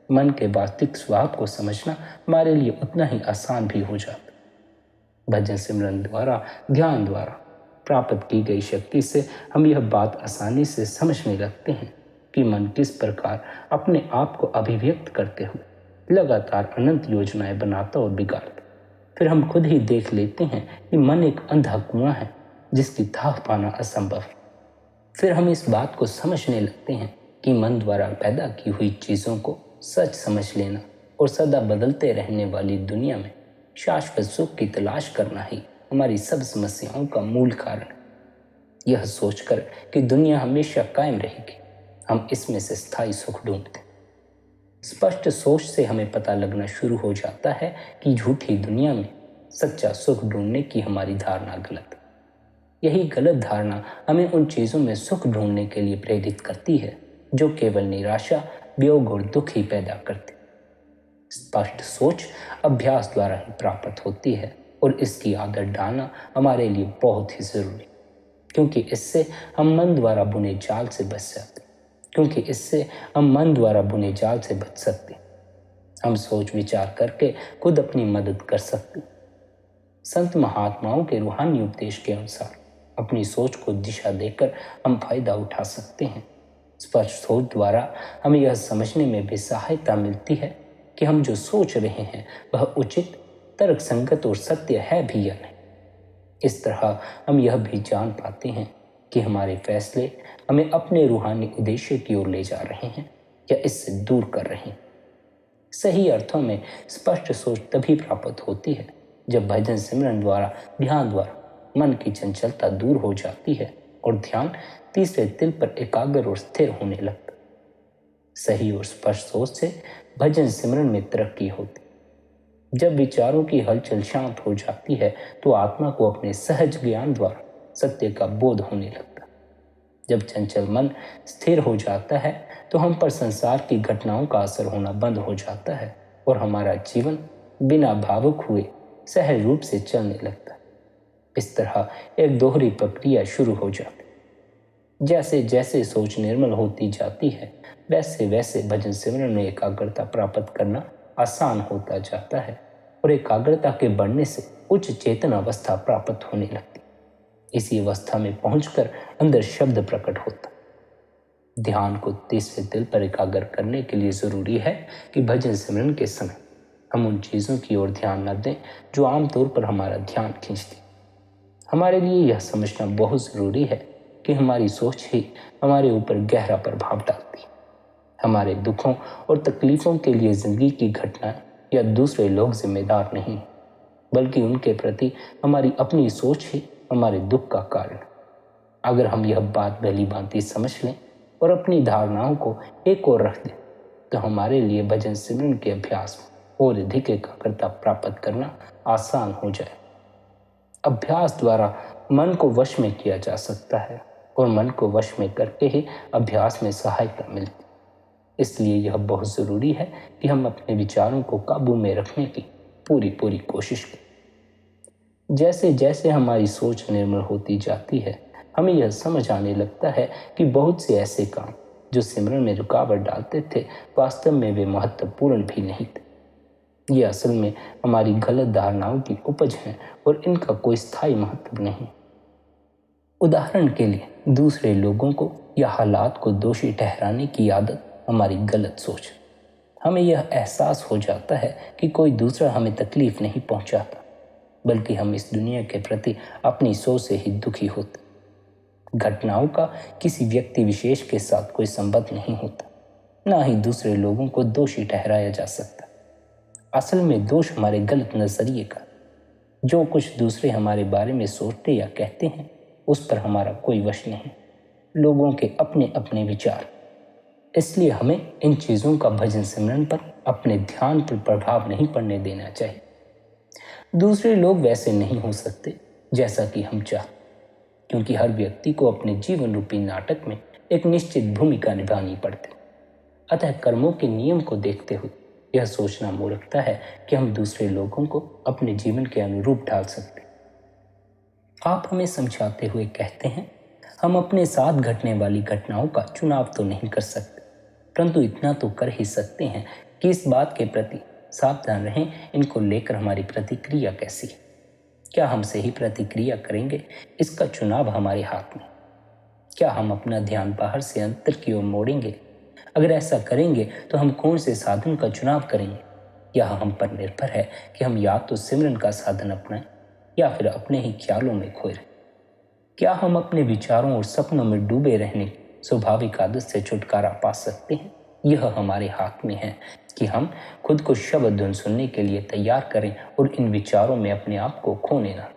मन के वास्तविक स्वभाव को समझना हमारे लिए उतना ही आसान भी हो जाता। भजन सिमरन द्वारा, ध्यान द्वारा प्राप्त की गई शक्ति से हम यह बात आसानी से समझने लगते हैं कि मन किस प्रकार अपने आप को अभिव्यक्त करते हुए लगातार अनंत योजनाएं बनाता और बिगाड़ता। फिर हम खुद ही देख लेते हैं कि मन एक अंधा कुआं है जिसकी थाह पाना असंभव है। फिर हम इस बात को समझने लगते हैं कि मन द्वारा पैदा की हुई चीज़ों को सच समझ लेना और सदा बदलते रहने वाली दुनिया में शाश्वत सुख की तलाश करना ही हमारी सब समस्याओं का मूल कारण है। यह सोचकर कि दुनिया हमेशा कायम रहेगी, हम इसमें से स्थायी सुख ढूंढते हैं। स्पष्ट सोच से हमें पता लगना शुरू हो जाता है कि झूठी दुनिया में सच्चा सुख ढूंढने की हमारी धारणा गलत है। यही गलत धारणा हमें उन चीज़ों में सुख ढूंढने के लिए प्रेरित करती है जो केवल निराशा, वियोग और दुख ही पैदा करती। स्पष्ट सोच अभ्यास द्वारा ही प्राप्त होती है और इसकी आदत डालना हमारे लिए बहुत ही जरूरी, क्योंकि इससे हम मन द्वारा बुने जाल से बच सकते हम सोच विचार करके खुद अपनी मदद कर सकते। संत महात्माओं के रूहानी उपदेश के अनुसार अपनी सोच को दिशा देकर हम फायदा उठा सकते हैं। स्पष्ट सोच द्वारा हमें यह समझने में भी सहायता मिलती है कि हम जो सोच रहे हैं वह उचित, तर्कसंगत और सत्य है भी या नहीं। इस तरह हम यह भी जान पाते हैं कि हमारे फैसले हमें अपने रूहानी उद्देश्य की ओर ले जा रहे हैं या इससे दूर कर रहे हैं। सही अर्थों में स्पष्ट सोच तभी प्राप्त होती है जब भजन सिमरन द्वारा, ध्यान द्वारा मन की चंचलता दूर हो जाती है और ध्यान तीसरे तिल पर एकाग्र और स्थिर होने लगता। सही और स्पष्ट सोच से भजन सिमरन में तरक्की होती। जब विचारों की हलचल शांत हो जाती है तो आत्मा को अपने सहज ज्ञान द्वारा सत्य का बोध होने लगता। जब चंचल मन स्थिर हो जाता है तो हम पर संसार की घटनाओं का असर होना बंद हो जाता है और हमारा जीवन बिना भावुक हुए सहज रूप से चलने लगता है। इस तरह एक दोहरी प्रक्रिया शुरू हो जाती। जैसे जैसे सोच निर्मल होती जाती है वैसे वैसे भजन सिमरन में एकाग्रता प्राप्त करना आसान होता जाता है और एकाग्रता के बढ़ने से उच्च चेतन अवस्था प्राप्त होने लगती। इसी अवस्था में पहुंचकर अंदर शब्द प्रकट होता। ध्यान को तीसरे दिल पर एकाग्र करने के लिए जरूरी है कि भजन सिमरन के समय हम उन चीजों की ओर ध्यान न दें जो आमतौर पर हमारा ध्यान खींचती। हमारे लिए यह समझना बहुत जरूरी है कि हमारी सोच ही हमारे ऊपर गहरा प्रभाव डालती है। हमारे दुखों और तकलीफों के लिए जिंदगी की घटनाएं या दूसरे लोग जिम्मेदार नहीं, बल्कि उनके प्रति हमारी अपनी सोच ही हमारे दुख का कारण। अगर हम यह बात भली भांति समझ लें और अपनी धारणाओं को एक ओर रख दें तो हमारे लिए भजन सिमरन के अभ्यास में और अधिक एकाग्रता प्राप्त करना आसान हो जाए। अभ्यास द्वारा मन को वश में किया जा सकता है और मन को वश में करके ही अभ्यास में सहायता मिलती। इसलिए यह बहुत जरूरी है कि हम अपने विचारों को काबू में रखने की पूरी कोशिश करें। जैसे जैसे हमारी सोच निर्मल होती जाती है हमें यह समझ आने लगता है कि बहुत से ऐसे काम जो सिमरन में रुकावट डालते थे वास्तव में वे महत्वपूर्ण भी नहीं थे। ये असल में हमारी गलत धारणाओं की उपज है और इनका कोई स्थायी महत्व नहीं। उदाहरण के लिए दूसरे लोगों को या हालात को दोषी ठहराने की आदत हमारी गलत सोच। हमें यह एहसास हो जाता है कि कोई दूसरा हमें तकलीफ नहीं पहुंचाता, बल्कि हम इस दुनिया के प्रति अपनी सोच से ही दुखी होते। घटनाओं का किसी व्यक्ति विशेष के साथ कोई संबंध नहीं होता, ना ही दूसरे लोगों को दोषी ठहराया जा सकता। असल में दोष हमारे गलत नजरिए का। जो कुछ दूसरे हमारे बारे में सोचते या कहते हैं उस पर हमारा कोई वश नहीं। लोगों के अपने अपने विचार। इसलिए हमें इन चीज़ों का भजन सिमरन पर, अपने ध्यान पर प्रभाव नहीं पड़ने देना चाहिए। दूसरे लोग वैसे नहीं हो सकते जैसा कि हम चाहते, क्योंकि हर व्यक्ति को अपने जीवन रूपी नाटक में एक निश्चित भूमिका निभानी पड़ती। अतः कर्मों के नियम को देखते हुए यह सोचना मूर्खता है कि हम दूसरे लोगों को अपने जीवन के अनुरूप ढाल सकते। आप हमें समझाते हुए कहते हैं, हम अपने साथ घटने वाली घटनाओं का चुनाव तो नहीं कर सकते, परंतु इतना तो कर ही सकते हैं कि इस बात के प्रति सावधान रहें इनको लेकर हमारी प्रतिक्रिया कैसी है। क्या हम सही प्रतिक्रिया करेंगे, इसका चुनाव हमारे हाथ में। क्या हम अपना ध्यान बाहर से अंतर की ओर मोड़ेंगे अगर ऐसा करेंगे तो हम कौन से साधन का चुनाव करेंगे? यह हम पर निर्भर है कि हम या तो सिमरन का साधन अपनाएं या फिर अपने ही ख्यालों में खोए रहें। क्या हम अपने विचारों और सपनों में डूबे रहने की स्वाभाविक आदत से छुटकारा पा सकते हैं? यह हमारे हाथ में है कि हम खुद को शब्द धुन सुनने के लिए तैयार करें और इन विचारों में अपने आप को खोने ना।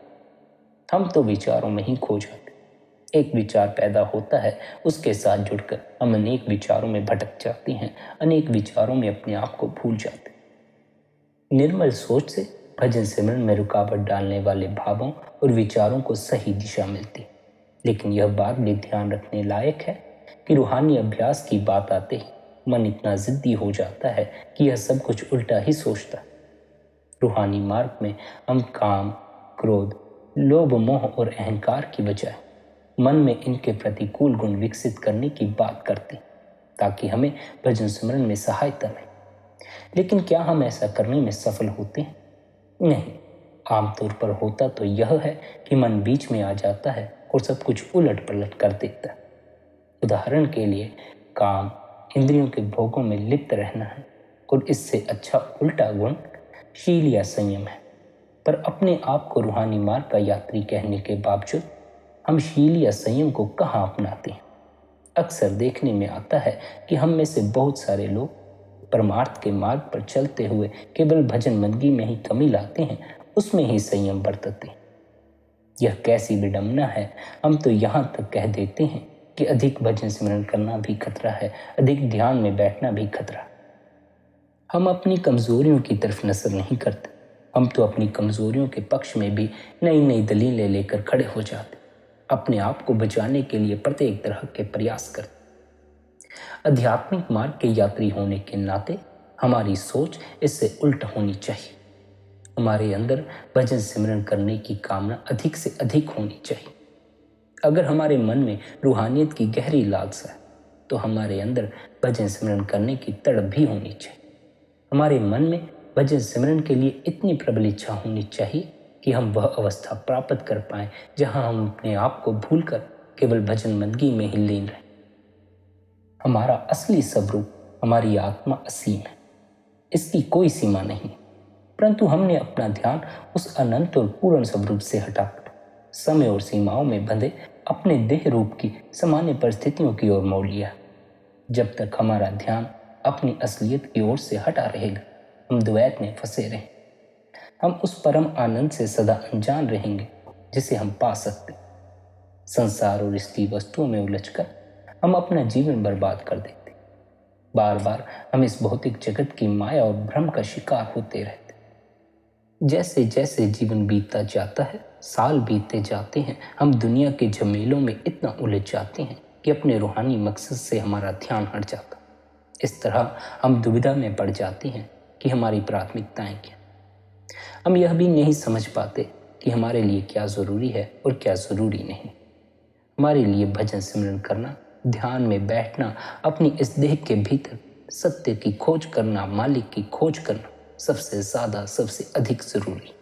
हम तो विचारों में ही खो जाते। एक विचार पैदा होता है, उसके साथ जुड़कर हम अनेक विचारों में भटक जाते हैं, अनेक विचारों में अपने आप को भूल जाते हैं। निर्मल सोच से भजन सिमरन में रुकावट डालने वाले भावों और विचारों को सही दिशा मिलती। लेकिन यह बात भी ध्यान रखने लायक है कि रूहानी अभ्यास की बात आते ही मन इतना जिद्दी हो जाता है कि यह सब कुछ उल्टा ही सोचता है। रूहानी मार्ग में हम काम, क्रोध, लोभ, मोह और अहंकार की बजाय मन में इनके प्रतिकूल गुण विकसित करने की बात करते ताकि हमें भजन सिमरन में सहायता मिले। लेकिन क्या हम ऐसा करने में सफल होते हैं? नहीं। आमतौर पर होता तो यह है कि मन बीच में आ जाता है और सब कुछ उलट पलट कर देता है। उदाहरण के लिए, काम, इंद्रियों के भोगों में लिप्त रहना है और इससे अच्छा उल्टा गुण शील या संयम है। पर अपने आप को रूहानी मार्ग का यात्री कहने के बावजूद हम शील या संयम को कहाँ अपनाते हैं? अक्सर देखने में आता है कि हम में से बहुत सारे लोग परमार्थ के मार्ग पर चलते हुए केवल भजन मंदगी में ही कमी लाते हैं, उसमें ही संयम बरतते हैं। यह कैसी विडंबना है। हम तो यहाँ तक कह देते हैं कि अधिक भजन सिमरन करना भी खतरा है, अधिक ध्यान में बैठना भी खतरा। हम अपनी कमजोरियों की तरफ नजर नहीं करते। हम तो अपनी कमजोरियों के पक्ष में भी नई नई दलीलें लेकर खड़े हो जाते, अपने आप को बचाने के लिए प्रत्येक तरह के प्रयास करते। आध्यात्मिक मार्ग के यात्री होने के नाते हमारी सोच इससे उल्ट होनी चाहिए। हमारे अंदर भजन सिमरन करने की कामना अधिक से अधिक होनी चाहिए। अगर हमारे मन में रूहानियत की गहरी लालसा है तो हमारे अंदर भजन सिमरन करने की तड़प भी होनी चाहिए। हमारे मन में भजन सिमरन के लिए इतनी प्रबल इच्छा होनी चाहिए कि हम वह अवस्था प्राप्त कर पाएं जहां हम अपने आप को भूलकर केवल भजन मंदगी में ही लीन रहें। हमारा असली स्वरूप, हमारी आत्मा असीम है, इसकी कोई सीमा नहीं, परंतु हमने अपना ध्यान उस अनंत और पूर्ण स्वरूप से हटाकर समय और सीमाओं में बंधे अपने देह रूप की सामान्य परिस्थितियों की ओर मोड़ लिया। जब तक हमारा ध्यान अपनी असलियत की ओर से हटा रहेगा, हम द्वैत में फंसे रहें। हम उस परम आनंद से सदा अनजान रहेंगे जिसे हम पा सकते। संसार और इसकी वस्तुओं में उलझकर हम अपना जीवन बर्बाद कर देते। बार बार हम इस भौतिक जगत की माया और भ्रम का शिकार होते रहते। जैसे जैसे जीवन बीतता जाता है, साल बीतते जाते हैं, हम दुनिया के झमेलों में इतना उलझ जाते हैं कि अपने रूहानी मकसद से हमारा ध्यान हट जाता। इस तरह हम दुविधा में पड़ जाते हैं कि हमारी प्राथमिकताएं क्या। हम यह भी नहीं समझ पाते कि हमारे लिए क्या जरूरी है और क्या जरूरी नहीं। हमारे लिए भजन सिमरन करना, ध्यान में बैठना, अपनी इस देह के भीतर सत्य की खोज करना, मालिक की खोज करना सबसे ज्यादा, सबसे अधिक जरूरी,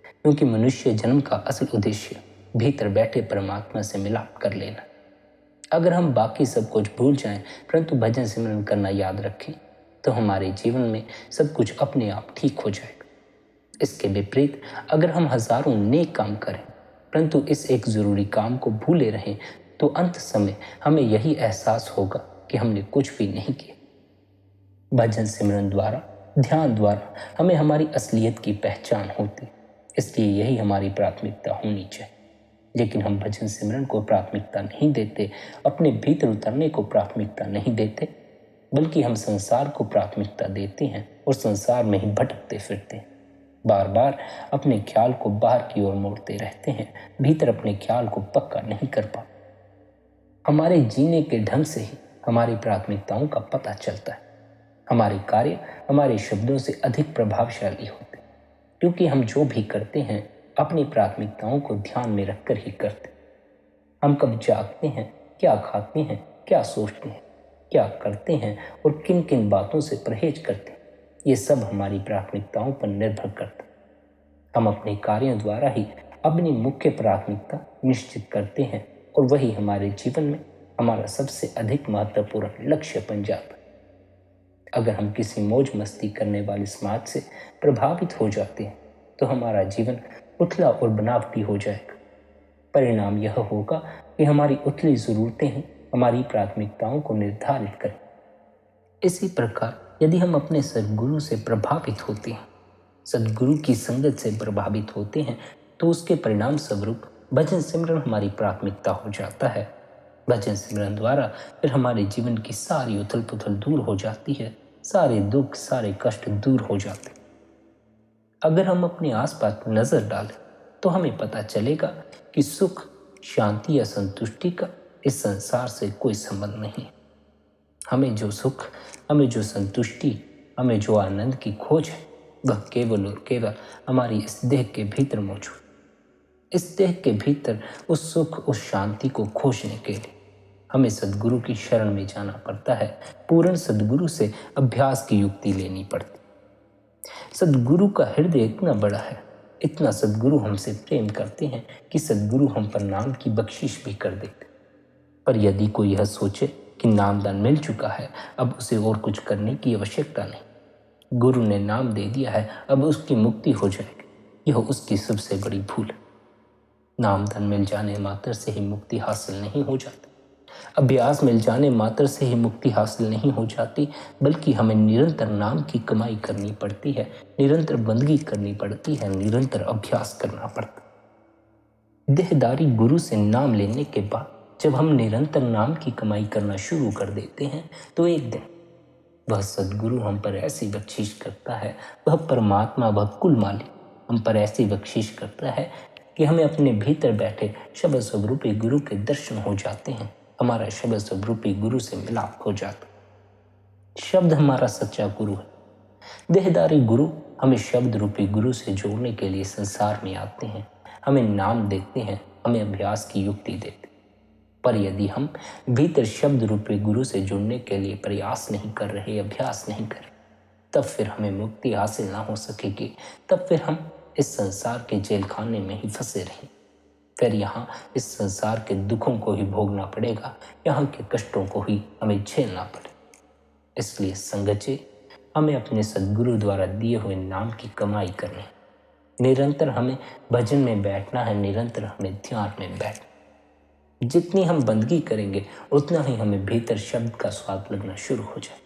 क्योंकि मनुष्य जन्म का असल उद्देश्य भीतर बैठे परमात्मा से मिलाप कर लेना। अगर हम बाकी सब कुछ भूल जाएं परंतु भजन सिमरन करना याद रखें तो हमारे जीवन में सब कुछ अपने आप ठीक हो जाएगा। इसके विपरीत अगर हम हजारों नेक काम करें परंतु इस एक जरूरी काम को भूले रहें तो अंत समय हमें यही एहसास होगा कि हमने कुछ भी नहीं किया। भजन सिमरन द्वारा, ध्यान द्वारा हमें हमारी असलियत की पहचान होती, इसलिए यही हमारी प्राथमिकता होनी चाहिए। लेकिन हम भजन सिमरन को प्राथमिकता नहीं देते, अपने भीतर उतरने को प्राथमिकता नहीं देते, बल्कि हम संसार को प्राथमिकता देते हैं और संसार में ही भटकते फिरते हैं। बार बार अपने ख्याल को बाहर की ओर मोड़ते रहते हैं, भीतर अपने ख्याल को पक्का नहीं कर पाते। हमारे जीने के ढंग से ही हमारी प्राथमिकताओं का पता चलता है। हमारे कार्य हमारे शब्दों से अधिक प्रभावशाली होते, क्योंकि हम जो भी करते हैं अपनी प्राथमिकताओं को ध्यान में रखकर ही करते। हम कब जागते हैं, क्या खाते हैं, क्या सोचते हैं, क्या करते हैं और किन किन बातों से परहेज करते हैं, ये सब हमारी प्राथमिकताओं पर निर्भर करता है। हम अपने कार्यों द्वारा ही अपनी मुख्य प्राथमिकता निश्चित करते हैं और वही हमारे जीवन में हमारा सबसे अधिक महत्वपूर्ण लक्ष्य बन जाता है। अगर हम किसी मौज मस्ती करने वाले समाज से प्रभावित हो जाते हैं तो हमारा जीवन उथला और बनावटी हो जाएगा। परिणाम यह होगा कि हमारी उथली ज़रूरतें ही हमारी प्राथमिकताओं को निर्धारित करें। इसी प्रकार यदि हम अपने सद्गुरु से प्रभावित होते हैं, सद्गुरु की संगत से प्रभावित होते हैं, तो उसके परिणाम स्वरूप भजन सिमरन हमारी प्राथमिकता हो जाता है। भजन सिमरन द्वारा फिर हमारे जीवन की सारी उथल पुथल दूर हो जाती है, सारे दुख सारे कष्ट दूर हो जाते। अगर हम अपने आसपास नजर डालें तो हमें पता चलेगा कि सुख, शांति या संतुष्टि का इस संसार से कोई संबंध नहीं। हमें जो सुख, हमें जो संतुष्टि, हमें जो आनंद की खोज है, वह केवल और केवल हमारी इस देह के भीतर मौजूद। इस देह के भीतर उस सुख, उस शांति को खोजने के लिए हमें सद्गुरु की शरण में जाना पड़ता है। पूर्ण सद्गुरु से अभ्यास की युक्ति लेनी पड़ती। सद्गुरु का हृदय इतना बड़ा है, इतना सद्गुरु हमसे प्रेम करते हैं कि सद्गुरु हम पर नाम की बख्शिश भी कर देते। पर यदि कोई यह सोचे कि नामदान मिल चुका है, अब उसे और कुछ करने की आवश्यकता नहीं, गुरु ने नाम दे दिया है, अब उसकी मुक्ति हो जाएगी, यह उसकी सबसे बड़ी भूल है। नामदान मिल जाने मात्र से ही मुक्ति हासिल नहीं हो जाती, अभ्यास मिल जाने मात्र से ही मुक्ति हासिल नहीं हो जाती, बल्कि हमें निरंतर नाम की कमाई करनी पड़ती है, निरंतर बंदगी करनी पड़ती है, निरंतर अभ्यास करना पड़ता है। देहदारी गुरु से नाम लेने के बाद जब हम निरंतर नाम की कमाई करना शुरू कर देते हैं तो एक दिन वह सद्गुरु हम पर ऐसी बख्शिश करता है, वह परमात्मा, वह कुल मालिक हम पर ऐसी बख्शिश करता है कि हमें अपने भीतर बैठे शब्द स्वरूपी गुरु के दर्शन हो जाते हैं। हमारा शब्द स्वरूपी गुरु से मिलाप हो जाता। शब्द हमारा सच्चा गुरु है। देहदारी गुरु हमें शब्द रूपी गुरु से जोड़ने के लिए संसार में आते हैं, हमें नाम देते हैं, हमें अभ्यास की युक्ति देते। पर यदि हम भीतर शब्द रूपी गुरु से जुड़ने के लिए प्रयास नहीं कर रहे, अभ्यास नहीं कर रहे, तब फिर हमें मुक्ति हासिल ना हो सकेगी। तब फिर हम इस संसार के जेल खाने में ही फंसे रहें। फिर यहाँ इस संसार के दुखों को ही भोगना पड़ेगा, यहाँ के कष्टों को ही हमें झेलना पड़ेगा। इसलिए संगत जी, हमें अपने सद्गुरु द्वारा दिए हुए नाम की कमाई करनी है। निरंतर हमें भजन में बैठना है, निरंतर हमें ध्यान में बैठना। जितनी हम बंदगी करेंगे उतना ही हमें भीतर शब्द का स्वाद लगना शुरू हो जाए।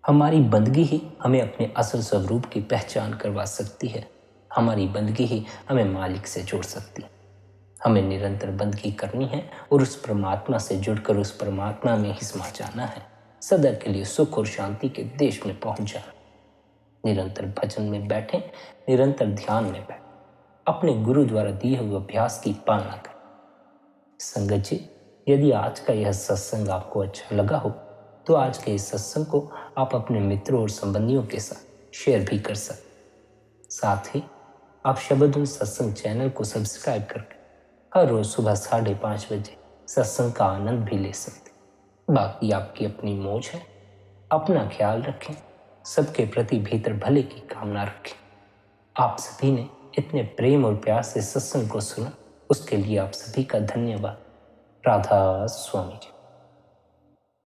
हमारी बंदगी ही हमें अपने असल स्वरूप की पहचान करवा सकती है। हमारी बंदगी ही हमें मालिक से जोड़ सकती है। हमें निरंतर बंदगी करनी है और उस परमात्मा से जुड़कर उस परमात्मा में ही समा जाना है। सदा के लिए सुख और शांति के देश में पहुंच जाना। निरंतर भजन में बैठें, निरंतर ध्यान में बैठें, अपने गुरु द्वारा दिए हुए अभ्यास की पालना करें। संगत जी, यदि आज का यह सत्संग आपको अच्छा लगा हो तो आज के इस सत्संग को आप अपने मित्रों और संबंधियों के साथ शेयर भी कर सकते। साथ ही आप शब्द सत्संग चैनल को सब्सक्राइब करके हर रोज सुबह 5:30 बजे सत्संग का आनंद भी ले सकते। बाकी आपकी अपनी मौज है। अपना ख्याल रखें, सबके प्रति भीतर भले की कामना रखें। आप सभी ने इतने प्रेम और प्यार से सत्संग को सुना, उसके लिए आप सभी का धन्यवाद। राधा स्वामी जी।